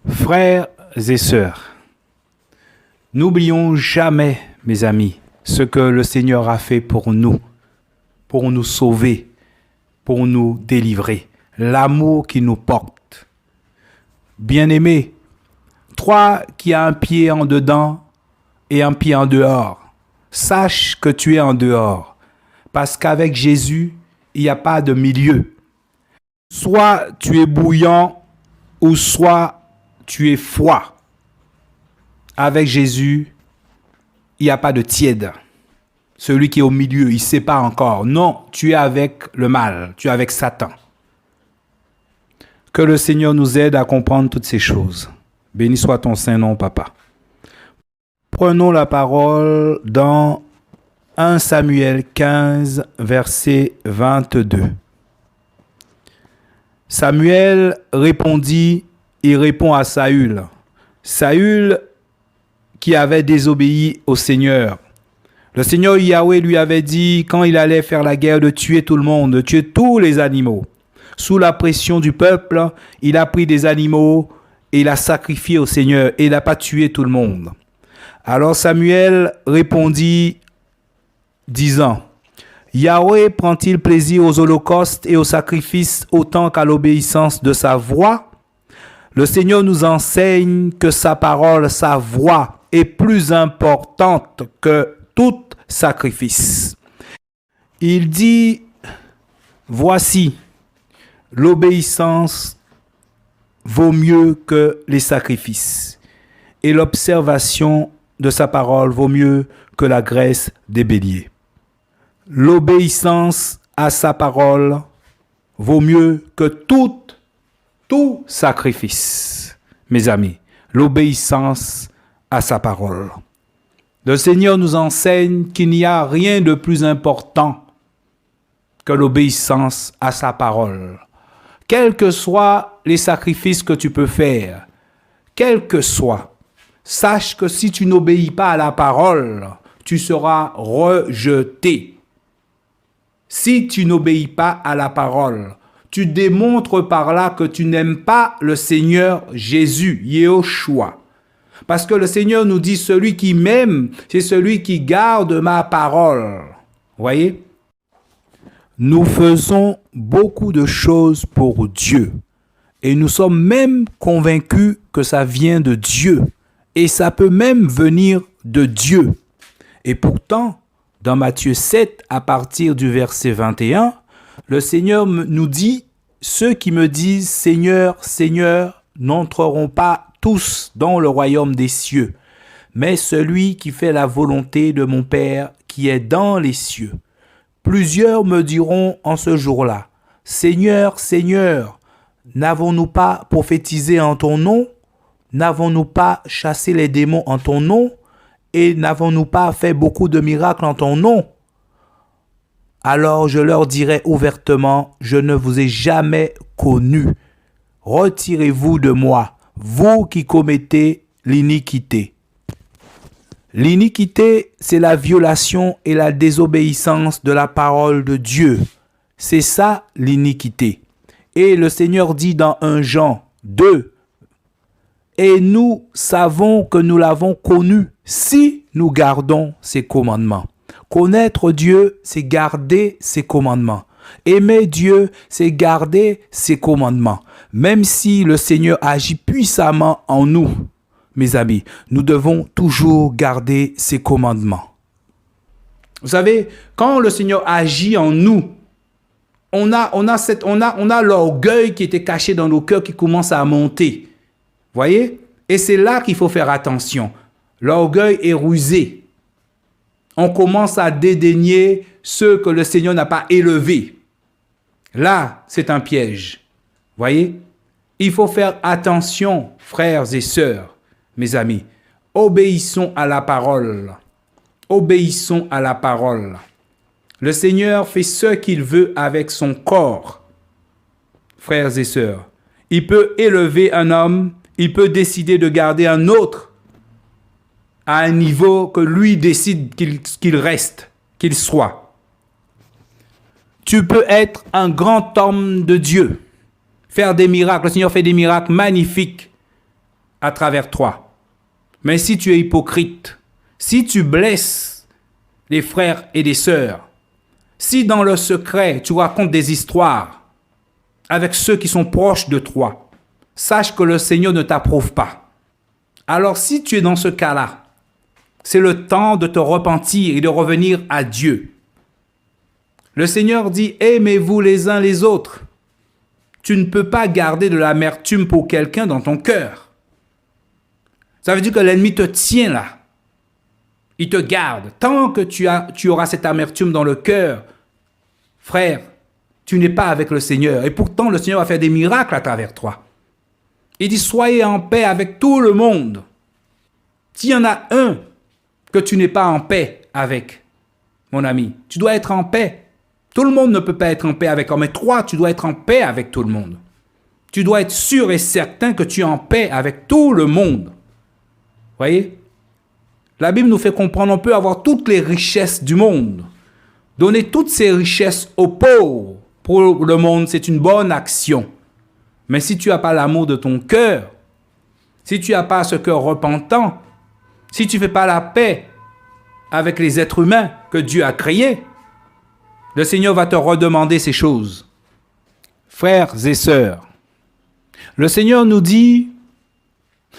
Frères et sœurs, n'oublions jamais, mes amis, ce que le Seigneur a fait pour nous sauver, pour nous délivrer, l'amour qu'il nous porte. Bien-aimé, toi qui as un pied en dedans et un pied en dehors, sache que tu es en dehors, parce qu'avec Jésus, il n'y a pas de milieu. Soit tu es bouillant, ou soit tu es froid. Avec Jésus, il n'y a pas de tiède. Celui qui est au milieu, il ne sait pas encore. Non, tu es avec le mal, tu es avec Satan. Que le Seigneur nous aide à comprendre toutes ces choses. Béni soit ton saint nom, Papa. Prenons la parole dans 1 Samuel 15, verset 22. Samuel répondit, il répond à Saül. Saül qui avait désobéi au Seigneur. Le Seigneur Yahweh lui avait dit, quand il allait faire la guerre, de tuer tout le monde, de tuer tous les animaux. Sous la pression du peuple, il a pris des animaux et il a sacrifié au Seigneur et il n'a pas tué tout le monde. Alors Samuel répondit, disant, Yahweh prend-il plaisir aux holocaustes et aux sacrifices autant qu'à l'obéissance de sa voix? Le Seigneur nous enseigne que sa parole, sa voix est plus importante que tout sacrifice. Il dit, voici, l'obéissance vaut mieux que les sacrifices et l'observation de sa parole vaut mieux que la graisse des béliers. L'obéissance à sa parole vaut mieux que tout sacrifice. Mes amis, l'obéissance à sa parole. Le Seigneur nous enseigne qu'il n'y a rien de plus important que l'obéissance à sa parole. Quels que soient les sacrifices que tu peux faire, quels que soient, sache que si tu n'obéis pas à la parole, tu seras rejeté. Si tu n'obéis pas à la parole, tu démontres par là que tu n'aimes pas le Seigneur Jésus, Yehoshua. Parce que le Seigneur nous dit, celui qui m'aime, c'est celui qui garde ma parole. Voyez? Nous faisons beaucoup de choses pour Dieu. Et nous sommes même convaincus que ça vient de Dieu. Et ça peut même venir de Dieu. Et pourtant, dans Matthieu 7, à partir du verset 21, le Seigneur nous dit, ceux qui me disent Seigneur, Seigneur, n'entreront pas tous dans le royaume des cieux, mais celui qui fait la volonté de mon Père qui est dans les cieux. Plusieurs me diront en ce jour-là, Seigneur, Seigneur, n'avons-nous pas prophétisé en ton nom? N'avons-nous pas chassé les démons en ton nom? Et n'avons-nous pas fait beaucoup de miracles en ton nom? Alors je leur dirai ouvertement, je ne vous ai jamais connu. Retirez-vous de moi, vous qui commettez l'iniquité. L'iniquité, c'est la violation et la désobéissance de la parole de Dieu. C'est ça l'iniquité. Et le Seigneur dit dans 1 Jean 2, et nous savons que nous l'avons connu si nous gardons ses commandements. Connaître Dieu, c'est garder ses commandements. Aimer Dieu, c'est garder ses commandements. Même si le Seigneur agit puissamment en nous, mes amis, nous devons toujours garder ses commandements. Vous savez, quand le Seigneur agit en nous, on a l'orgueil qui était caché dans nos cœurs qui commence à monter. Voyez? Et c'est là qu'il faut faire attention. L'orgueil est rusé. On commence à dédaigner ceux que le Seigneur n'a pas élevés. Là, c'est un piège. Voyez? Il faut faire attention, frères et sœurs, mes amis. Obéissons à la parole. Obéissons à la parole. Le Seigneur fait ce qu'il veut avec son corps. Frères et sœurs, il peut élever un homme, il peut décider de garder un autre à un niveau que lui décide qu'il reste, qu'il soit. Tu peux être un grand homme de Dieu, faire des miracles. Le Seigneur fait des miracles magnifiques. à travers toi. Mais si tu es hypocrite, si tu blesses les frères et les sœurs, si dans le secret tu racontes des histoires avec ceux qui sont proches de toi, sache que le Seigneur ne t'approuve pas. Alors si tu es dans ce cas-là, c'est le temps de te repentir et de revenir à Dieu. Le Seigneur dit, aimez-vous les uns les autres. Tu ne peux pas garder de l'amertume pour quelqu'un dans ton cœur. Ça veut dire que l'ennemi te tient là. Il te garde. Tant que tu auras cette amertume dans le cœur, frère, tu n'es pas avec le Seigneur. Et pourtant, le Seigneur va faire des miracles à travers toi. Il dit, soyez en paix avec tout le monde. S'il y en a un que tu n'es pas en paix avec, mon ami, tu dois être en paix. Tout le monde ne peut pas être en paix avec toi, mais toi, tu dois être en paix avec tout le monde. Tu dois être sûr et certain que tu es en paix avec tout le monde. Voyez? La Bible nous fait comprendre, on peut avoir toutes les richesses du monde. Donner toutes ces richesses aux pauvres pour le monde, c'est une bonne action. Mais si tu n'as pas l'amour de ton cœur, si tu n'as pas ce cœur repentant, si tu ne fais pas la paix avec les êtres humains que Dieu a créés, le Seigneur va te redemander ces choses. Frères et sœurs, le Seigneur nous dit,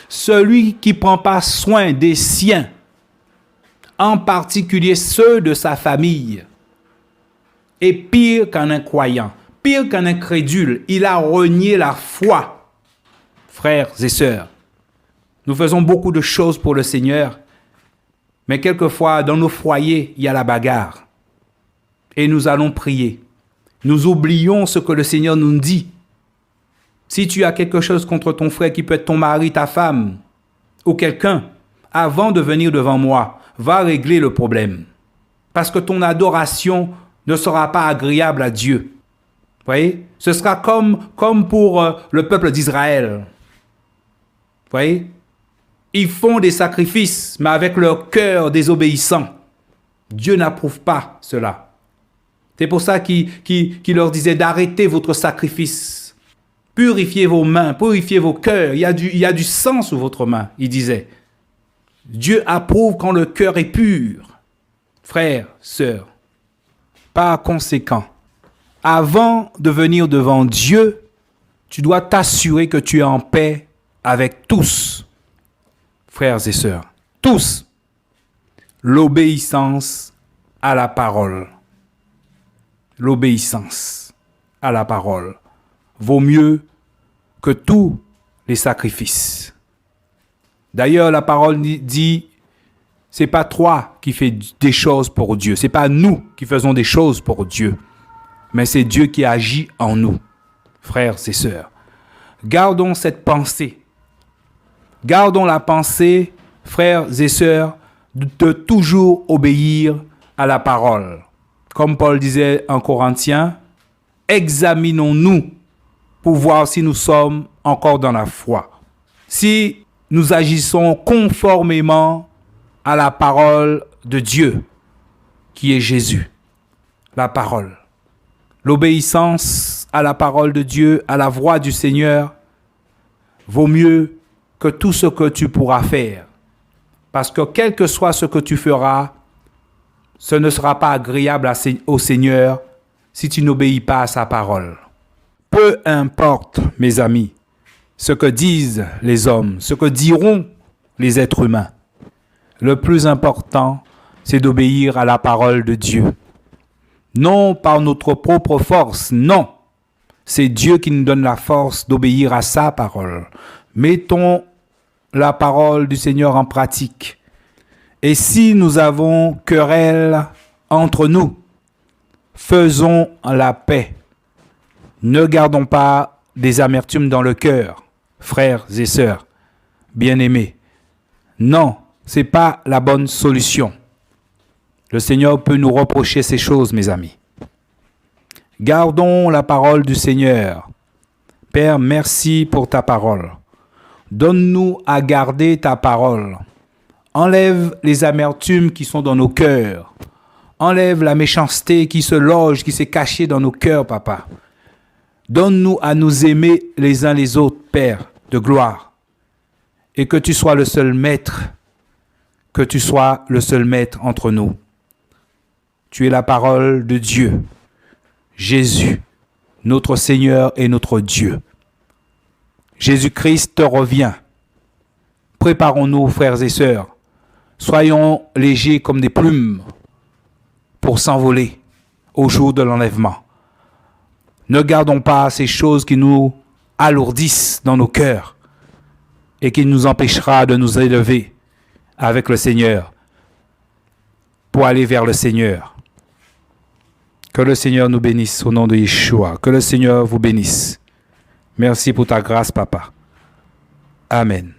celui qui ne prend pas soin des siens, en particulier ceux de sa famille, est pire qu'un incroyant, pire qu'un incrédule. Il a renié la foi. Frères et sœurs, nous faisons beaucoup de choses pour le Seigneur, mais quelquefois, dans nos foyers, il y a la bagarre. Et nous allons prier. Nous oublions ce que le Seigneur nous dit. Si tu as quelque chose contre ton frère qui peut être ton mari, ta femme ou quelqu'un, avant de venir devant moi, va régler le problème. Parce que ton adoration ne sera pas agréable à Dieu. Vous voyez? Ce sera comme pour le peuple d'Israël. Vous voyez? Ils font des sacrifices, mais avec leur cœur désobéissant. Dieu n'approuve pas cela. C'est pour ça qu'il leur disait d'arrêter votre sacrifice. Purifiez vos mains, purifiez vos cœurs. Il y a du sang sous votre main, il disait. Dieu approuve quand le cœur est pur. Frères, sœurs, par conséquent, avant de venir devant Dieu, tu dois t'assurer que tu es en paix avec tous. Frères et sœurs, tous. L'obéissance à la parole. L'obéissance à la parole vaut mieux que tous les sacrifices. D'ailleurs, la parole dit, c'est pas toi qui fais des choses pour Dieu, c'est pas nous qui faisons des choses pour Dieu, mais c'est Dieu qui agit en nous, frères et sœurs. Gardons cette pensée. Gardons la pensée, frères et sœurs, de toujours obéir à la parole. Comme Paul disait en Corinthiens, examinons-nous pour voir si nous sommes encore dans la foi. Si nous agissons conformément à la parole de Dieu, qui est Jésus, la parole. L'obéissance à la parole de Dieu, à la voix du Seigneur, vaut mieux que tout ce que tu pourras faire. Parce que quel que soit ce que tu feras, ce ne sera pas agréable au Seigneur si tu n'obéis pas à sa parole. Peu importe, mes amis, ce que disent les hommes, ce que diront les êtres humains. Le plus important, c'est d'obéir à la parole de Dieu. Non par notre propre force, non. C'est Dieu qui nous donne la force d'obéir à sa parole. Mettons la parole du Seigneur en pratique. Et si nous avons querelle entre nous, faisons la paix. Ne gardons pas des amertumes dans le cœur, frères et sœurs, bien-aimés. Non, ce n'est pas la bonne solution. Le Seigneur peut nous reprocher ces choses, mes amis. Gardons la parole du Seigneur. Père, merci pour ta parole. Donne-nous à garder ta parole. Enlève les amertumes qui sont dans nos cœurs. Enlève la méchanceté qui se loge, qui s'est cachée dans nos cœurs, Papa. Donne-nous à nous aimer les uns les autres, Père de gloire. et que tu sois le seul maître, que tu sois le seul maître entre nous. Tu es la parole de Dieu, Jésus, notre Seigneur et notre Dieu. Jésus-Christ revient. Préparons-nous, frères et sœurs. Soyons légers comme des plumes pour s'envoler au jour de l'enlèvement. Ne gardons pas ces choses qui nous alourdissent dans nos cœurs et qui nous empêchera de nous élever avec le Seigneur pour aller vers le Seigneur. Que le Seigneur nous bénisse au nom de Yeshua. Que le Seigneur vous bénisse. Merci pour ta grâce, Papa. Amen.